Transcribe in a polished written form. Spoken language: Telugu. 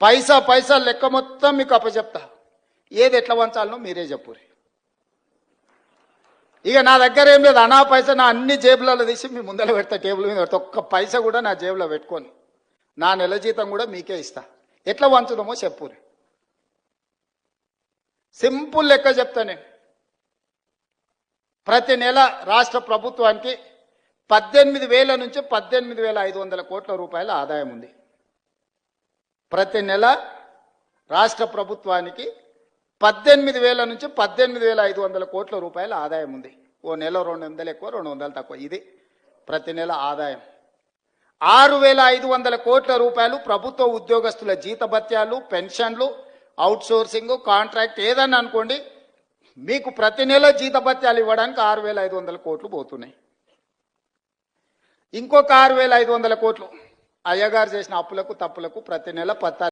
పైసా పైసా లెక్క మొత్తం మీకు అప్పచెప్తా. ఏది ఎట్లా వంచాలనో మీరే చెప్పురి. ఇక నా దగ్గర ఏం లేదు, అనా పైసా నా అన్ని జేబులలో తీసి మీ ముందర పెడతా, టేబుల్ మీద పెడతా. ఒక్క పైసా కూడా నా జేబులో పెట్టుకొని నా నెల జీతం కూడా మీకే ఇస్తా. ఎట్లా వంచుదామో చెప్పురి. సింపుల్ లెక్క చెప్తా నేను. ప్రతి నెల రాష్ట్ర ప్రభుత్వానికి 18,000 నుంచి 18,500 కోట్ల రూపాయల ఆదాయం ఉంది. ప్రతి నెల రాష్ట్ర ప్రభుత్వానికి 18,000 నుంచి 18,500 కోట్ల రూపాయల ఆదాయం ఉంది. ఓ నెల 200 ఎక్కువ 200 తక్కువ, ఇది ప్రతి నెల ఆదాయం. 6,500 కోట్ల రూపాయలు ప్రభుత్వ ఉద్యోగస్తుల జీతభత్యాలు, పెన్షన్లు, అవుట్సోర్సింగ్, కాంట్రాక్ట్ ఏదన్నా అనుకోండి, మీకు ప్రతి నెల జీతభత్యాలు ఇవ్వడానికి 6,500 కోట్లు పోతున్నాయి. ఇంకొక 6,500 కోట్లు అయ్యగారు చేసిన అప్పులకు తప్పులకు ప్రతి నెల